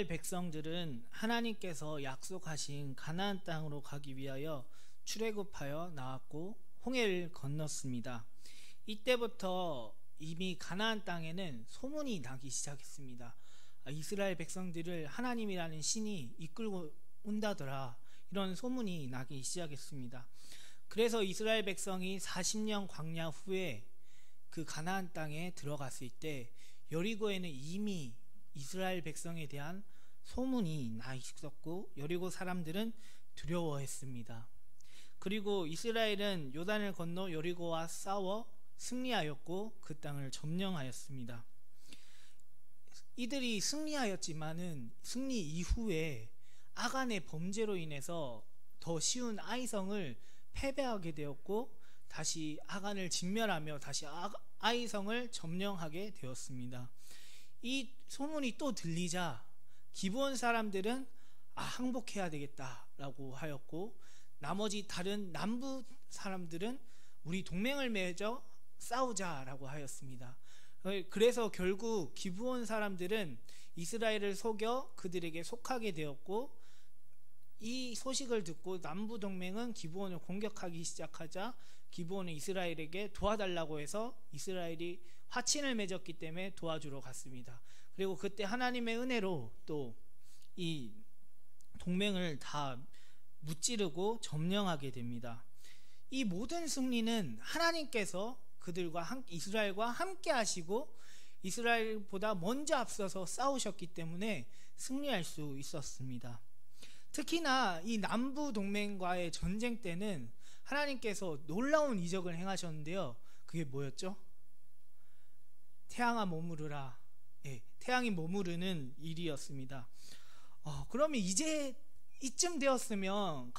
이스라엘 백성들은 하나님께서 약속하신 가나안 땅으로 가기 위하여 출애굽하여 나왔고 홍해를 건넜습니다. 이때부터 이미 가나안 땅에는 소문이 나기 시작했습니다. 이스라엘 백성들을 하나님이라는 신이 이끌고 온다더라, 이런 소문이 나기 시작했습니다. 그래서 이스라엘 백성이 40년 광야 후에 그 가나안 땅에 들어갔을 때 여리고에는 이미 이스라엘 백성에 대한 소문이 나 있었고 여리고 사람들은 두려워했습니다. 그리고 이스라엘은 요단을 건너 여리고와 싸워 승리하였고 그 땅을 점령하였습니다. 이들이 승리하였지만은 승리 이후에 아간의 범죄로 인해서 더 쉬운 아이성을 패배하게 되었고 다시 아간을 진멸하며 다시 아이성을 점령하게 되었습니다. 이 소문이 또 들리자 기브온 사람들은 항복해야 되겠다라고 하였고, 나머지 다른 남부 사람들은 우리 동맹을 맺어 싸우자라고 하였습니다. 그래서 결국 기브온 사람들은 이스라엘을 속여 그들에게 속하게 되었고, 이 소식을 듣고 남부 동맹은 기브온을 공격하기 시작하자 기브온은 이스라엘에게 도와달라고 해서 이스라엘이 화친을 맺었기 때문에 도와주러 갔습니다. 그리고 그때 하나님의 은혜로 또 이 동맹을 다 무찌르고 점령하게 됩니다. 이 모든 승리는 하나님께서 그들과 이스라엘과 함께 하시고 이스라엘보다 먼저 앞서서 싸우셨기 때문에 승리할 수 있었습니다. 특히나 이 남부 동맹과의 전쟁 때는 하나님께서 놀라운 이적을 행하셨는데요. 그게 뭐였죠? 태양아 머무르라. 태양이 머무르는 일이었습니다. 그러면 이제 이쯤 되었으면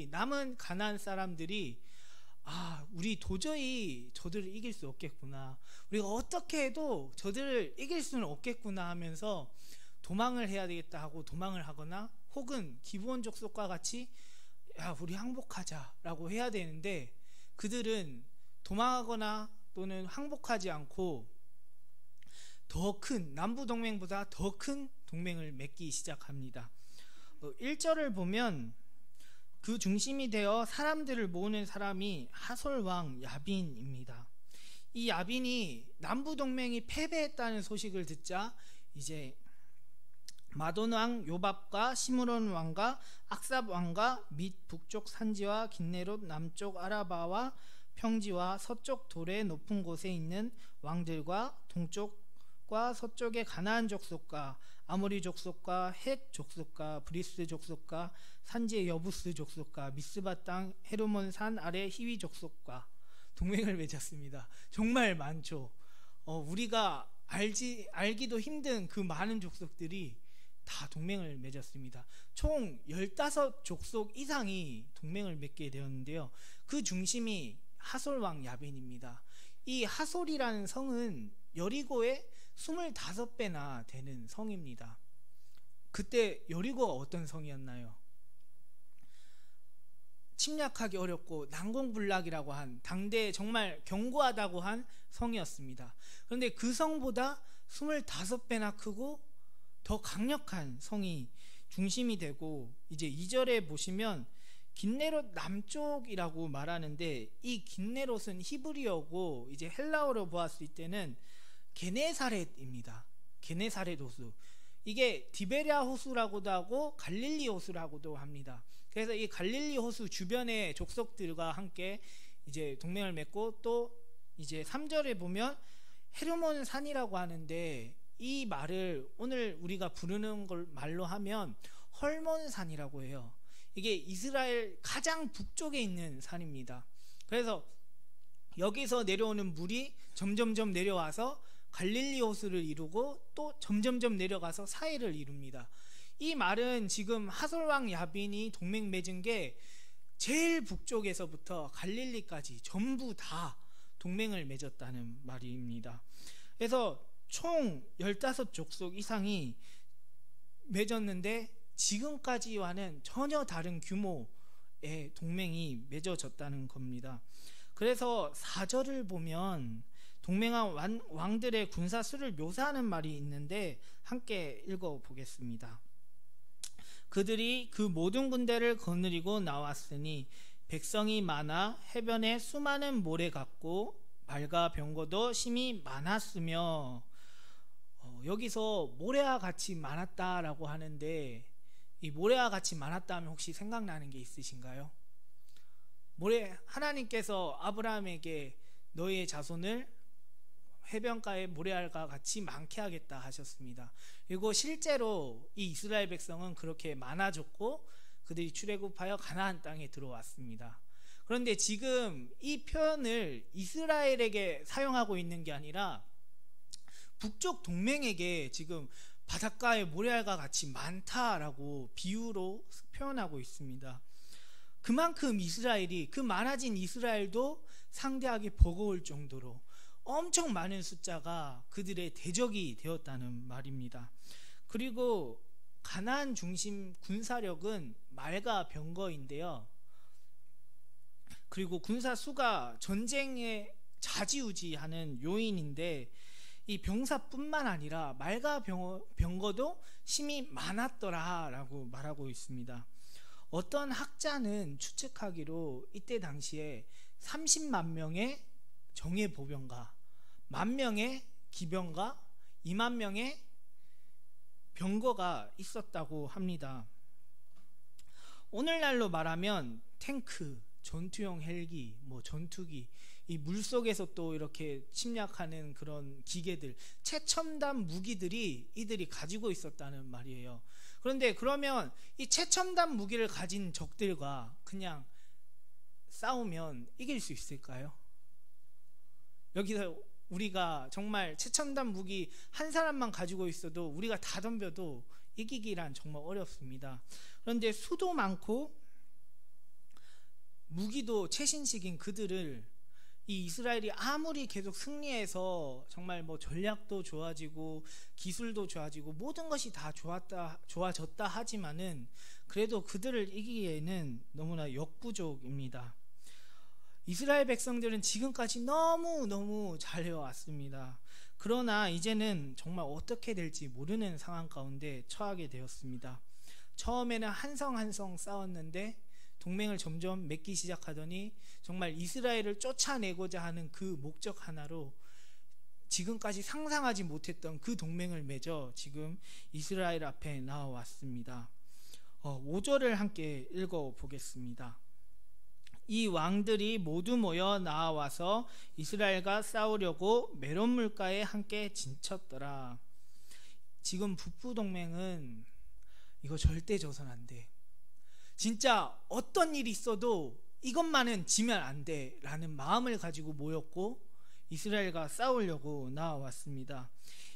남은 가나안 사람들이 우리 도저히 저들을 이길 수 없겠구나, 우리가 어떻게 해도 저들을 이길 수는 없겠구나 하면서 도망을 해야 되겠다 하고 도망을 하거나, 혹은 기브온 족속과 같이 우리 항복하자 라고 해야 되는데, 그들은 도망하거나 또는 항복하지 않고 더 큰, 남부 동맹보다 더 큰 동맹을 맺기 시작합니다. 1절을 보면 그 중심이 되어 사람들을 모으는 사람이 하솔왕 야빈입니다. 이 야빈이 남부 동맹이 패배했다는 소식을 듣자 이제 마돈 왕 요밥과 시므론 왕과 악삽 왕과 및 북쪽 산지와 긴네롯 남쪽 아라바와 평지와 서쪽 돌의 높은 곳에 있는 왕들과 동쪽과 서쪽의 가나안 족속과 아모리 족속과 헷 족속과 브리스 족속과 산지의 여부스 족속과 미스바 땅 헤르몬 산 아래 히위 족속과 동맹을 맺었습니다. 정말 많죠. 우리가 알기도 힘든 그 많은 족속들이 다 동맹을 맺었습니다. 총 15족속 이상이 동맹을 맺게 되었는데요. 그 중심이 하솔왕 야빈입니다. 이 하솔이라는 성은 여리고의 25배나 되는 성입니다. 그때 여리고가 어떤 성이었나요? 침략하기 어렵고 난공불락이라고 한, 당대에 정말 견고하다고 한 성이었습니다. 그런데 그 성보다 25배나 크고 더 강력한 성이 중심이 되고, 이제 2절에 보시면 긴네롯 남쪽이라고 말하는데, 이 긴네롯은 히브리어고 이제 헬라어로 보았을 때는 게네사렛입니다. 게네사렛 호수. 이게 디베랴 호수라고도 하고 갈릴리 호수라고도 합니다. 그래서 이 갈릴리 호수 주변의 족속들과 함께 이제 동맹을 맺고, 또 이제 3절에 보면 헤르몬 산이라고 하는데, 이 말을 오늘 우리가 부르는 걸 말로 하면 헐몬 산이라고 해요. 이게 이스라엘 가장 북쪽에 있는 산입니다. 그래서 여기서 내려오는 물이 점점점 내려와서 갈릴리 호수를 이루고 또 점점점 내려가서 사해를 이룹니다. 이 말은 지금 하솔왕 야빈이 동맹 맺은 게 제일 북쪽에서부터 갈릴리까지 전부 다 동맹을 맺었다는 말입니다. 그래서 총 15족속 이상이 맺었는데 지금까지와는 전혀 다른 규모의 동맹이 맺어졌다는 겁니다. 그래서 4절을 보면 동맹한 왕들의 군사 수를 묘사하는 말이 있는데 함께 읽어보겠습니다. 그들이 그 모든 군대를 거느리고 나왔으니 백성이 많아 해변에 수많은 모래 같고 말과 병거도 심히 많았으며, 여기서 모래와 같이 많았다라고 하는데, 이 모래와 같이 많았다 하면 혹시 생각나는 게 있으신가요? 하나님께서 아브라함에게 너의 자손을 해변가의 모래알과 같이 많게 하겠다 하셨습니다. 그리고 실제로 이 이스라엘 백성은 그렇게 많아졌고 그들이 출애굽하여 가나안 땅에 들어왔습니다. 그런데 지금 이 표현을 이스라엘에게 사용하고 있는 게 아니라 북쪽 동맹에게 지금 바닷가의 모래알과 같이 많다라고 비유로 표현하고 있습니다. 그만큼 이스라엘이, 그 많아진 이스라엘도 상대하기 버거울 정도로 엄청 많은 숫자가 그들의 대적이 되었다는 말입니다. 그리고 가나안 중심 군사력은 말과 병거인데요. 그리고 군사 수가 전쟁에 좌지우지하는 요인인데, 이 병사뿐만 아니라 말과 병거도 심히 많았더라라고 말하고 있습니다. 어떤 학자는 추측하기로 이때 당시에 30만 명의 정예 보병과 10,000명의 기병과 2만 명의 병거가 있었다고 합니다. 오늘날로 말하면 탱크, 전투용 헬기, 전투기, 이 물속에서 또 이렇게 침략하는 그런 기계들, 최첨단 무기들이 이들이 가지고 있었다는 말이에요. 그런데 그러면 이 최첨단 무기를 가진 적들과 그냥 싸우면 이길 수 있을까요? 여기서 우리가 정말 최첨단 무기 한 사람만 가지고 있어도 우리가 다 덤벼도 이기기란 정말 어렵습니다. 그런데 수도 많고 무기도 최신식인 그들을 이 이스라엘이 아무리 계속 승리해서 정말 전략도 좋아지고 기술도 좋아지고 모든 것이 다 좋아졌다 하지만은 그래도 그들을 이기기에는 너무나 역부족입니다. 이스라엘 백성들은 지금까지 너무너무 잘 해왔습니다. 그러나 이제는 정말 어떻게 될지 모르는 상황 가운데 처하게 되었습니다. 처음에는 한 성 한 성 싸웠는데 동맹을 점점 맺기 시작하더니 정말 이스라엘을 쫓아내고자 하는 그 목적 하나로 지금까지 상상하지 못했던 그 동맹을 맺어 지금 이스라엘 앞에 나와왔습니다. 5절을 함께 읽어보겠습니다. 이 왕들이 모두 모여 나와서 이스라엘과 싸우려고 메론 물가에 함께 진쳤더라. 지금 북부 동맹은 이거 절대 져선 안 돼. 진짜 어떤 일이 있어도 이것만은 지면 안 돼 라는 마음을 가지고 모였고 이스라엘과 싸우려고 나와왔습니다.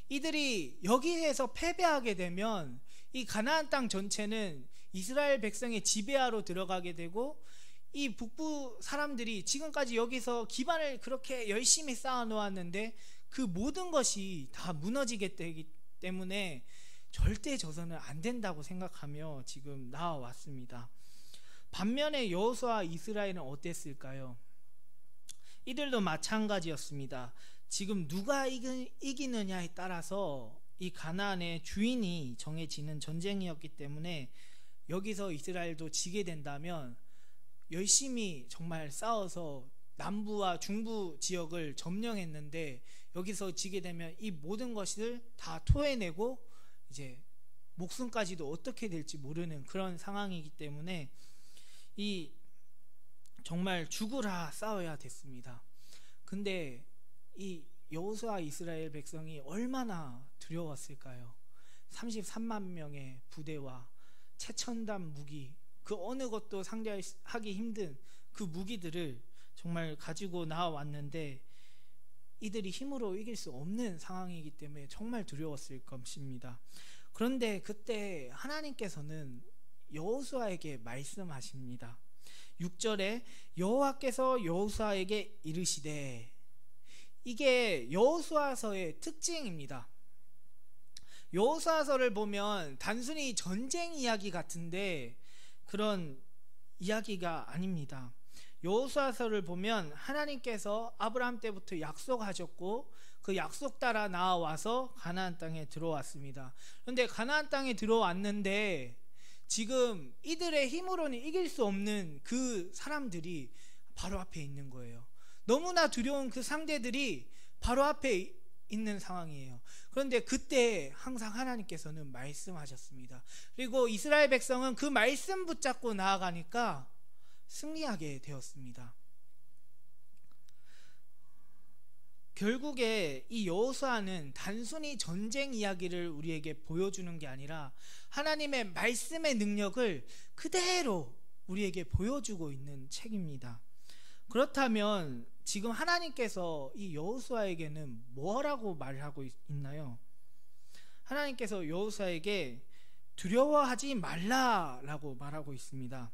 이들이 여기에서 패배하게 되면 이 가나안 땅 전체는 이스라엘 백성의 지배하로 들어가게 되고, 이 북부 사람들이 지금까지 여기서 기반을 그렇게 열심히 쌓아 놓았는데 그 모든 것이 다 무너지게 되기 때문에 절대 져서는 안 된다고 생각하며 지금 나와왔습니다. 반면에 여호수아와 이스라엘은 어땠을까요? 이들도 마찬가지였습니다. 지금 누가 이기느냐에 따라서 이 가나안의 주인이 정해지는 전쟁이었기 때문에 여기서 이스라엘도 지게 된다면 열심히 정말 싸워서 남부와 중부 지역을 점령했는데 여기서 지게 되면 이 모든 것을 다 토해내고 이제 목숨까지도 어떻게 될지 모르는 그런 상황이기 때문에 이 정말 죽으라 싸워야 됐습니다. 근데 이 여호수아 이스라엘 백성이 얼마나 두려웠을까요? 33만 명의 부대와 최첨단 무기, 그 어느 것도 상대하기 힘든 그 무기들을 정말 가지고 나왔는데 이들이 힘으로 이길 수 없는 상황이기 때문에 정말 두려웠을 것입니다. 그런데 그때 하나님께서는 여호수아에게 말씀하십니다. 6절에 여호와께서 여호수아에게 이르시되, 이게 여호수아서의 특징입니다. 여호수아서를 보면 단순히 전쟁 이야기 같은데 그런 이야기가 아닙니다. 여호수아서를 보면 하나님께서 아브라함 때부터 약속하셨고 그 약속 따라 나와서 가나안 땅에 들어왔습니다. 그런데 가나안 땅에 들어왔는데 지금 이들의 힘으로는 이길 수 없는 그 사람들이 바로 앞에 있는 거예요. 너무나 두려운 그 상대들이 바로 앞에 있는 상황이에요. 그런데 그때 항상 하나님께서는 말씀하셨습니다. 그리고 이스라엘 백성은 그 말씀 붙잡고 나아가니까 승리하게 되었습니다. 결국에 이 여호수아는 단순히 전쟁 이야기를 우리에게 보여주는 게 아니라 하나님의 말씀의 능력을 그대로 우리에게 보여주고 있는 책입니다. 그렇다면 지금 하나님께서 이 여호수아에게는 뭐라고 말하고 있나요? 하나님께서 여호수아에게 두려워하지 말라라고 말하고 있습니다.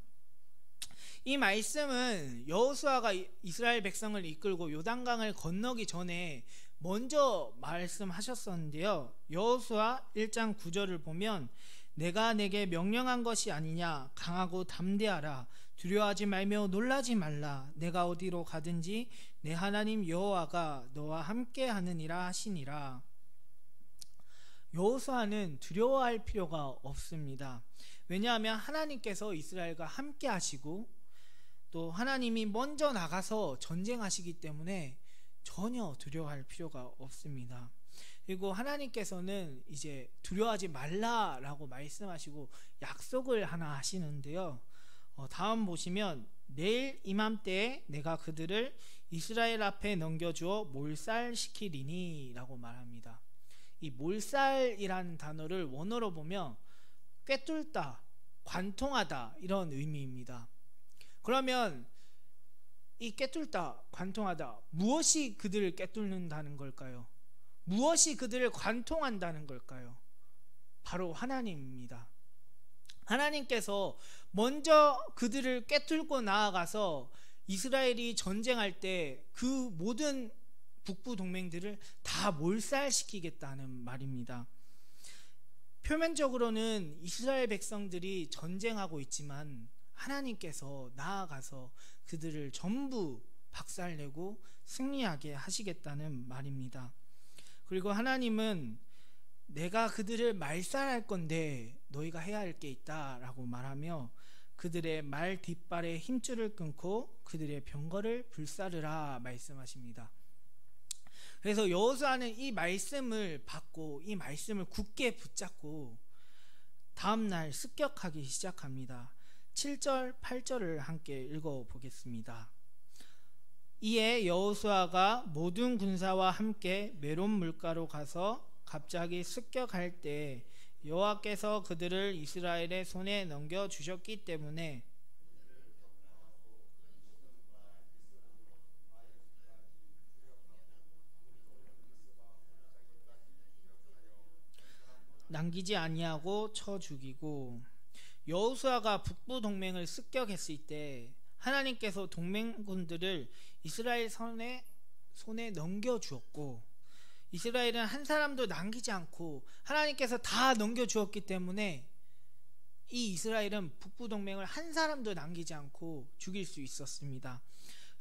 이 말씀은 여호수아가 이스라엘 백성을 이끌고 요단강을 건너기 전에 먼저 말씀하셨었는데요. 여호수아 1장 9절을 보면 내가 내게 명령한 것이 아니냐 강하고 담대하라 두려워하지 말며 놀라지 말라 내가 어디로 가든지 내 하나님 여호와가 너와 함께 하느니라 하시니라. 여호수아는 두려워할 필요가 없습니다. 왜냐하면 하나님께서 이스라엘과 함께 하시고 또 하나님이 먼저 나가서 전쟁하시기 때문에 전혀 두려워할 필요가 없습니다. 그리고 하나님께서는 이제 두려워하지 말라라고 말씀하시고 약속을 하나 하시는데요. 다음 보시면 내일 이맘때에 내가 그들을 이스라엘 앞에 넘겨주어 몰살시키리니 라고 말합니다. 이 몰살이라는 단어를 원어로 보면 꿰뚫다, 관통하다 이런 의미입니다. 그러면 이 꿰뚫다, 관통하다 무엇이 그들을 꿰뚫는다는 걸까요? 무엇이 그들을 관통한다는 걸까요? 바로 하나님입니다. 하나님께서 먼저 그들을 꿰뚫고 나아가서 이스라엘이 전쟁할 때 그 모든 북부 동맹들을 다 몰살시키겠다는 말입니다. 표면적으로는 이스라엘 백성들이 전쟁하고 있지만 하나님께서 나아가서 그들을 전부 박살내고 승리하게 하시겠다는 말입니다. 그리고 하나님은 내가 그들을 말살할 건데 너희가 해야 할 게 있다 라고 말하며 그들의 말 뒷발에 힘줄을 끊고 그들의 병거를 불사르라 말씀하십니다. 그래서 여호수아는 이 말씀을 받고 이 말씀을 굳게 붙잡고 다음날 습격하기 시작합니다. 7절 8절을 함께 읽어보겠습니다. 이에 여호수아가 모든 군사와 함께 메론 물가로 가서 갑자기 습격할 때 여호와께서 그들을 이스라엘의 손에 넘겨주셨기 때문에 남기지 아니하고 쳐 죽이고, 여호수아가 북부 동맹을 습격했을 때 하나님께서 동맹군들을 이스라엘 손에 넘겨주었고, 이스라엘은 한 사람도 남기지 않고 하나님께서 다 넘겨주었기 때문에 이 이스라엘은 북부 동맹을 한 사람도 남기지 않고 죽일 수 있었습니다.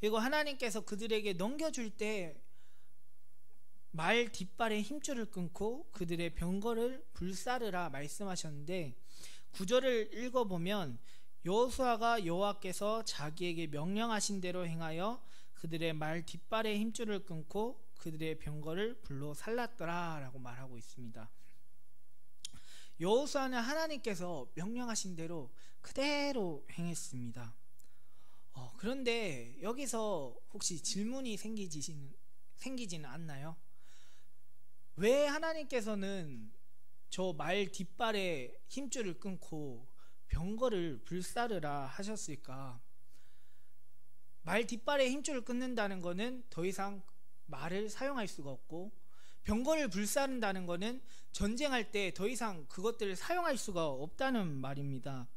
그리고 하나님께서 그들에게 넘겨줄 때 말 뒷발에 힘줄을 끊고 그들의 병거를 불사르라 말씀하셨는데 9절을 읽어보면 여호수아가 여호와께서 자기에게 명령하신 대로 행하여 그들의 말 뒷발에 힘줄을 끊고 그들의 병거를 불로 살랐더라 라고 말하고 있습니다. 여호수아는 하나님께서 명령하신 대로 그대로 행했습니다. 그런데 여기서 혹시 질문이 생기지는 않나요? 왜 하나님께서는 저 말 뒷발에 힘줄을 끊고 병거를 불사르라 하셨을까? 말 뒷발에 힘줄을 끊는다는 것은 더 이상 말을 사용할 수가 없고, 병거를 불사른다는 것은 전쟁할 때 더 이상 그것들을 사용할 수가 없다는 말입니다.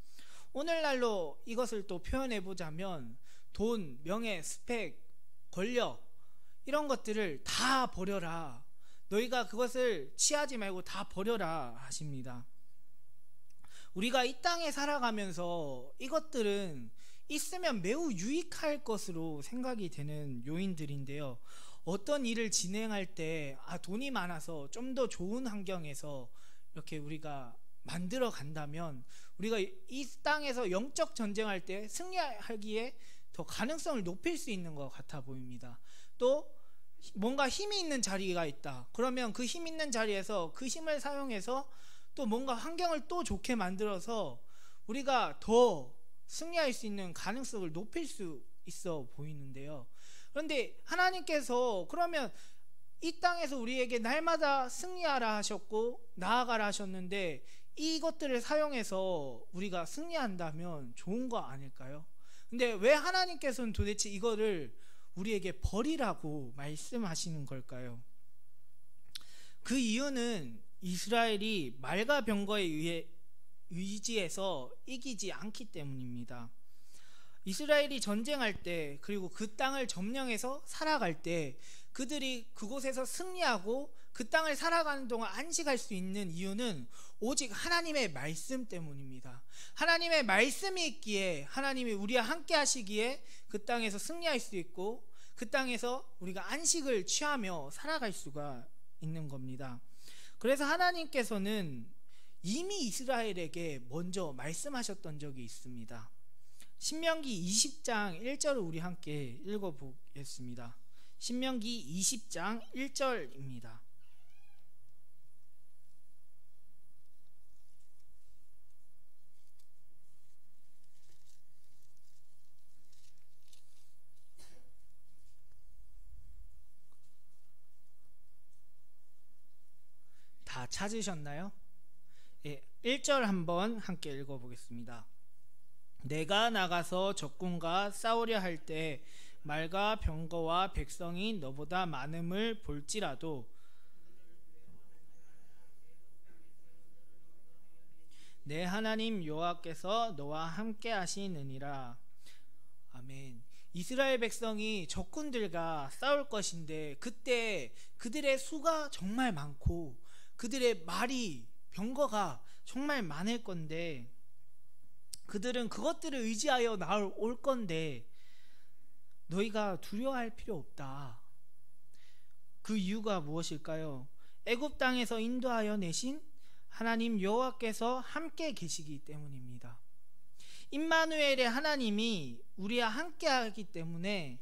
오늘날로 이것을 또 표현해 보자면 돈, 명예, 스펙, 권력 이런 것들을 다 버려라, 너희가 그것을 취하지 말고 다 버려라 하십니다. 우리가 이 땅에 살아가면서 이것들은 있으면 매우 유익할 것으로 생각이 되는 요인들인데요. 어떤 일을 진행할 때 돈이 많아서 좀 더 좋은 환경에서 이렇게 우리가 만들어 간다면 우리가 이 땅에서 영적 전쟁할 때 승리하기에 더 가능성을 높일 수 있는 것 같아 보입니다. 또 뭔가 힘이 있는 자리가 있다. 그러면 그 힘 있는 자리에서 그 힘을 사용해서 또 뭔가 환경을 또 좋게 만들어서 우리가 더 승리할 수 있는 가능성을 높일 수 있어 보이는데요. 그런데 하나님께서 그러면 이 땅에서 우리에게 날마다 승리하라 하셨고 나아가라 하셨는데 이것들을 사용해서 우리가 승리한다면 좋은 거 아닐까요? 근데 왜 하나님께서는 도대체 이거를 우리에게 버리라고 말씀하시는 걸까요? 그 이유는 이스라엘이 말과 병거에 의해 의지해서 이기지 않기 때문입니다. 이스라엘이 전쟁할 때 그리고 그 땅을 점령해서 살아갈 때 그들이 그곳에서 승리하고 그 땅을 살아가는 동안 안식할 수 있는 이유는 오직 하나님의 말씀 때문입니다. 하나님의 말씀이 있기에 하나님이 우리와 함께 하시기에 그 땅에서 승리할 수 있고 그 땅에서 우리가 안식을 취하며 살아갈 수가 있는 겁니다. 그래서 하나님께서는 이미 이스라엘에게 먼저 말씀하셨던 적이 있습니다. 신명기 20장 1절을 우리 함께 읽어보겠습니다. 신명기 20장 1절입니다. 다 찾으셨나요? 1절 한번 함께 읽어보겠습니다. 내가 나가서 적군과 싸우려 할 때 말과 병거와 백성이 너보다 많음을 볼지라도 내 하나님 여호와께서 너와 함께 하시느니라. 아멘. 이스라엘 백성이 적군들과 싸울 것인데 그때 그들의 수가 정말 많고 그들의 말이 병거가 정말 많을 건데 그들은 그것들을 의지하여 나올 건데 너희가 두려워할 필요 없다. 그 이유가 무엇일까요? 애굽 땅에서 인도하여 내신 하나님 여호와께서 함께 계시기 때문입니다. 임마누엘의 하나님이 우리와 함께 하기 때문에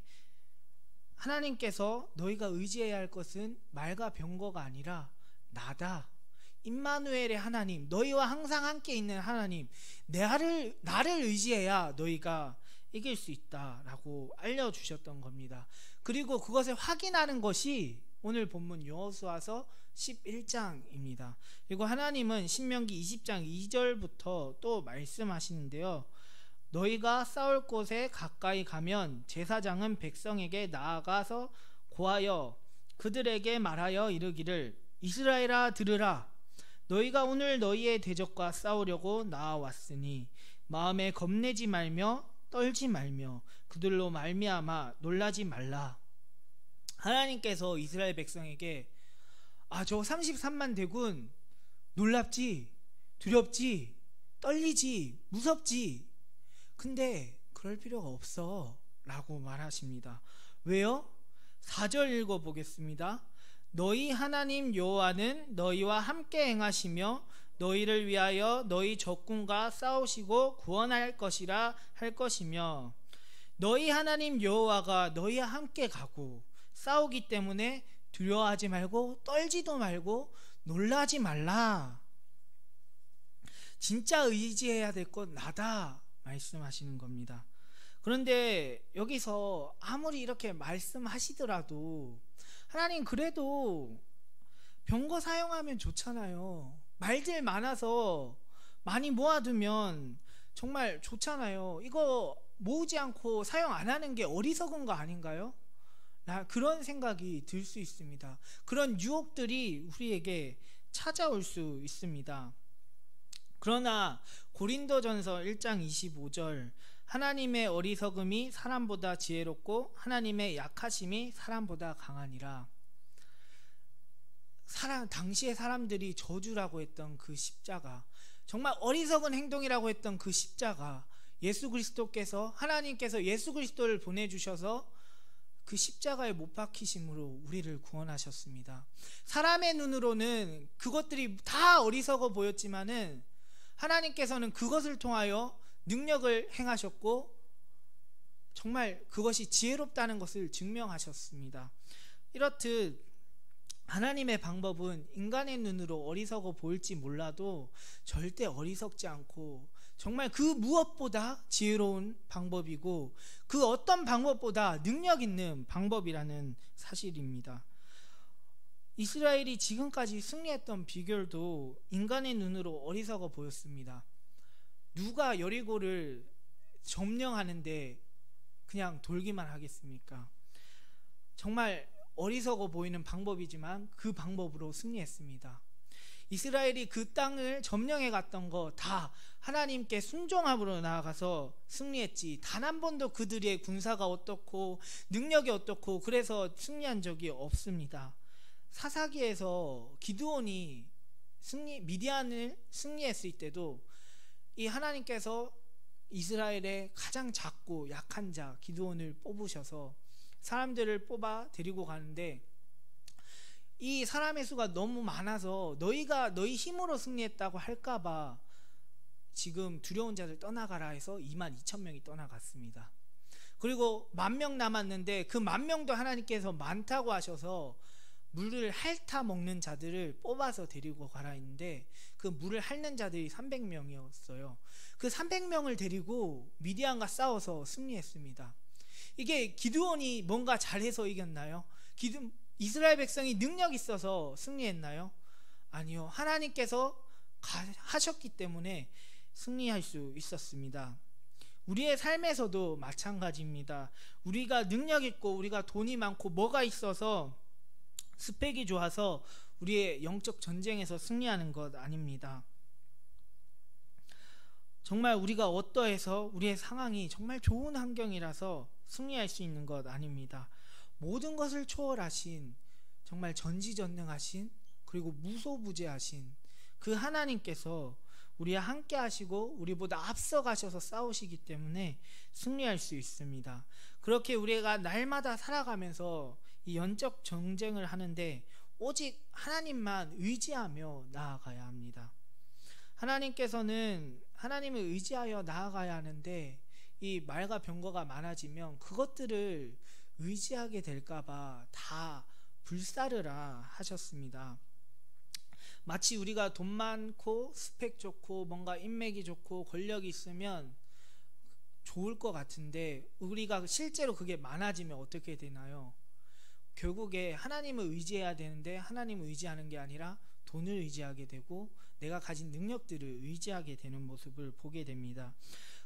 하나님께서 너희가 의지해야 할 것은 말과 병거가 아니라 나다. 임마누엘의 하나님, 너희와 항상 함께 있는 하나님, 나를 의지해야 너희가 이길 수 있다라고 알려주셨던 겁니다. 그리고 그것을 확인하는 것이 오늘 본문 여호수아서 11장입니다. 그리고 하나님은 신명기 20장 2절부터 또 말씀하시는데요. 너희가 싸울 곳에 가까이 가면 제사장은 백성에게 나아가서 고하여 그들에게 말하여 이르기를 이스라엘아 들으라. 너희가 오늘 너희의 대적과 싸우려고 나아왔으니 마음에 겁내지 말며 떨지 말며 그들로 말미암아 놀라지 말라. 하나님께서 이스라엘 백성에게 저 33만 대군 놀랍지, 두렵지, 떨리지, 무섭지. 근데 그럴 필요가 없어 라고 말하십니다. 왜요? 4절 읽어보겠습니다. 너희 하나님 여호와는 너희와 함께 행하시며 너희를 위하여 너희 적군과 싸우시고 구원할 것이라 할 것이며 너희 하나님 여호와가 너희와 함께 가고 싸우기 때문에 두려워하지 말고 떨지도 말고 놀라지 말라. 진짜 의지해야 될 건 나다 말씀하시는 겁니다. 그런데 여기서 아무리 이렇게 말씀하시더라도 하나님 그래도 병거 사용하면 좋잖아요. 말들 많아서 많이 모아두면 정말 좋잖아요. 이거 모으지 않고 사용 안 하는 게 어리석은 거 아닌가요? 그런 생각이 들 수 있습니다. 그런 유혹들이 우리에게 찾아올 수 있습니다. 그러나 고린도전서 1장 25절 하나님의 어리석음이 사람보다 지혜롭고 하나님의 약하심이 사람보다 강하니라. 당시의 사람들이 저주라고 했던 그 십자가, 정말 어리석은 행동이라고 했던 그 십자가 예수 그리스도께서, 하나님께서 예수 그리스도를 보내주셔서 그 십자가에 못 박히심으로 우리를 구원하셨습니다. 사람의 눈으로는 그것들이 다 어리석어 보였지만은 하나님께서는 그것을 통하여 능력을 행하셨고 정말 그것이 지혜롭다는 것을 증명하셨습니다. 이렇듯 하나님의 방법은 인간의 눈으로 어리석어 보일지 몰라도 절대 어리석지 않고 정말 그 무엇보다 지혜로운 방법이고 그 어떤 방법보다 능력 있는 방법이라는 사실입니다. 이스라엘이 지금까지 승리했던 비결도 인간의 눈으로 어리석어 보였습니다. 누가 여리고를 점령하는데 그냥 돌기만 하겠습니까? 정말 어리석어 보이는 방법이지만 그 방법으로 승리했습니다. 이스라엘이 그 땅을 점령해 갔던 거 다 하나님께 순종함으로 나아가서 승리했지, 단 한 번도 그들의 군사가 어떻고 능력이 어떻고 그래서 승리한 적이 없습니다. 사사기에서 기드온이 미디안을 승리했을 때도 이 하나님께서 이스라엘의 가장 작고 약한 자 기드온을 뽑으셔서 사람들을 뽑아 데리고 가는데 이 사람의 수가 너무 많아서 너희가 너희 힘으로 승리했다고 할까봐 지금 두려운 자들 떠나가라 해서 22,000명이 떠나갔습니다. 그리고 10,000명 남았는데 그 10,000명도 하나님께서 많다고 하셔서 물을 핥아 먹는 자들을 뽑아서 데리고 가라 했는데 그 물을 핥는 자들이 300명이었어요. 그 300명을 데리고 미디안과 싸워서 승리했습니다. 이게 기드온이 뭔가 잘해서 이겼나요? 이스라엘 백성이 능력 있어서 승리했나요? 아니요. 하나님께서 하셨기 때문에 승리할 수 있었습니다. 우리의 삶에서도 마찬가지입니다. 우리가 능력 있고 우리가 돈이 많고 뭐가 있어서 스펙이 좋아서 우리의 영적 전쟁에서 승리하는 것 아닙니다. 정말 우리가 어떠해서 우리의 상황이 정말 좋은 환경이라서 승리할 수 있는 것 아닙니다. 모든 것을 초월하신, 정말 전지전능하신, 그리고 무소부재하신 그 하나님께서 우리와 함께 하시고 우리보다 앞서 가셔서 싸우시기 때문에 승리할 수 있습니다. 그렇게 우리가 날마다 살아가면서 이 영적 전쟁을 하는데 오직 하나님만 의지하며 나아가야 합니다. 하나님께서는 하나님을 의지하여 나아가야 하는데 이 말과 병거가 많아지면 그것들을 의지하게 될까봐 다 불사르라 하셨습니다. 마치 우리가 돈 많고 스펙 좋고 뭔가 인맥이 좋고 권력이 있으면 좋을 것 같은데 우리가 실제로 그게 많아지면 어떻게 되나요? 결국에 하나님을 의지해야 되는데 하나님을 의지하는 게 아니라 돈을 의지하게 되고 내가 가진 능력들을 의지하게 되는 모습을 보게 됩니다.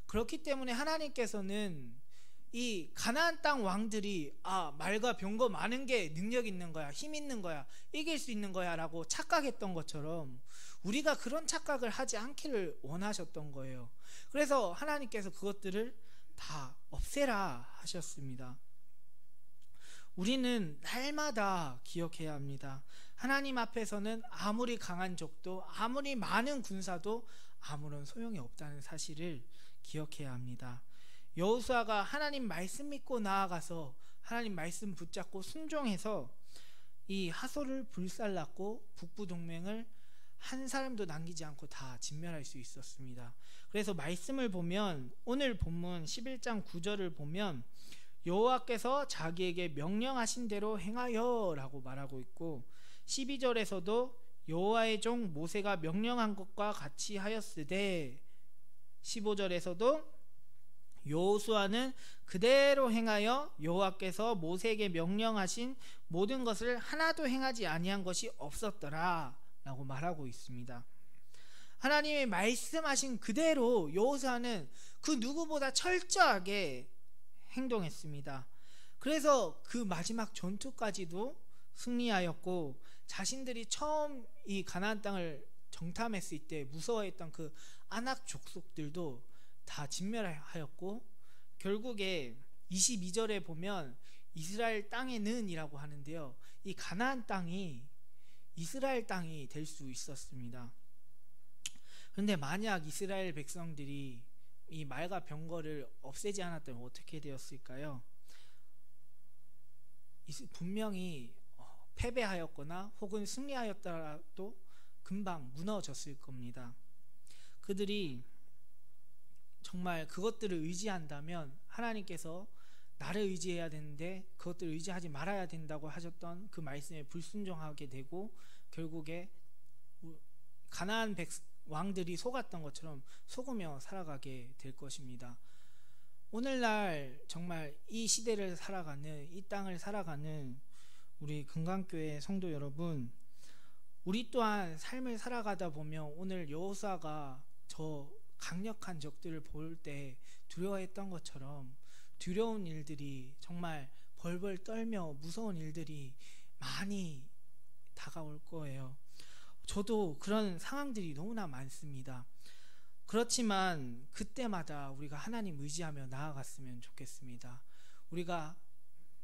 그렇기 때문에 하나님께서는 이 가나안 땅 왕들이 말과 병거 많은 게 능력 있는 거야, 힘 있는 거야, 이길 수 있는 거야 라고 착각했던 것처럼 우리가 그런 착각을 하지 않기를 원하셨던 거예요. 그래서 하나님께서 그것들을 다 없애라 하셨습니다. 우리는 날마다 기억해야 합니다. 하나님 앞에서는 아무리 강한 적도 아무리 많은 군사도 아무런 소용이 없다는 사실을 기억해야 합니다. 여호수아가 하나님 말씀 믿고 나아가서 하나님 말씀 붙잡고 순종해서 이 하솔을 불살랐고 북부 동맹을 한 사람도 남기지 않고 다 진멸할 수 있었습니다. 그래서 말씀을 보면 오늘 본문 11장 9절을 보면 여호와께서 자기에게 명령하신 대로 행하여 라고 말하고 있고 12절에서도 여호와의 종 모세가 명령한 것과 같이 하였으되 15절에서도 여호수아는 그대로 행하여 여호와께서 모세에게 명령하신 모든 것을 하나도 행하지 아니한 것이 없었더라 라고 말하고 있습니다. 하나님의 말씀하신 그대로 여호수아는 그 누구보다 철저하게 행동했습니다. 그래서 그 마지막 전투까지도 승리하였고 자신들이 처음 이 가나안 땅을 정탐했을 때 무서워했던 그 아낙 족속들도 다 진멸하였고 결국에 22절에 보면 이스라엘 땅에는 이라고 하는데요, 이 가나안 땅이 이스라엘 땅이 될 수 있었습니다. 그런데 만약 이스라엘 백성들이 이 말과 병거를 없애지 않았다면 어떻게 되었을까요? 분명히 패배하였거나 혹은 승리하였더라도 금방 무너졌을 겁니다. 그들이 정말 그것들을 의지한다면 하나님께서 나를 의지해야 되는데 그것들을 의지하지 말아야 된다고 하셨던 그 말씀에 불순종하게 되고 결국에 가나안 왕들이 속았던 것처럼 속으며 살아가게 될 것입니다. 오늘날 정말 이 시대를 살아가는, 이 땅을 살아가는 우리 금강교회 성도 여러분, 우리 또한 삶을 살아가다 보면 오늘 여호수아가 저 강력한 적들을 볼 때 두려워했던 것처럼 두려운 일들이, 정말 벌벌 떨며 무서운 일들이 많이 다가올 거예요. 저도 그런 상황들이 너무나 많습니다. 그렇지만 그때마다 우리가 하나님 의지하며 나아갔으면 좋겠습니다. 우리가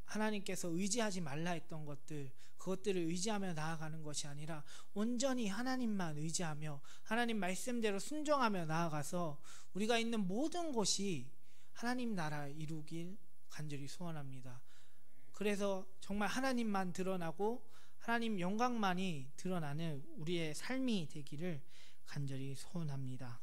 하나님께서 의지하지 말라 했던 것들, 그것들을 의지하며 나아가는 것이 아니라 온전히 하나님만 의지하며 하나님 말씀대로 순종하며 나아가서 우리가 있는 모든 곳이 하나님 나라 이루길 간절히 소원합니다. 그래서 정말 하나님만 드러나고 하나님 영광만이 드러나는 우리의 삶이 되기를 간절히 소원합니다.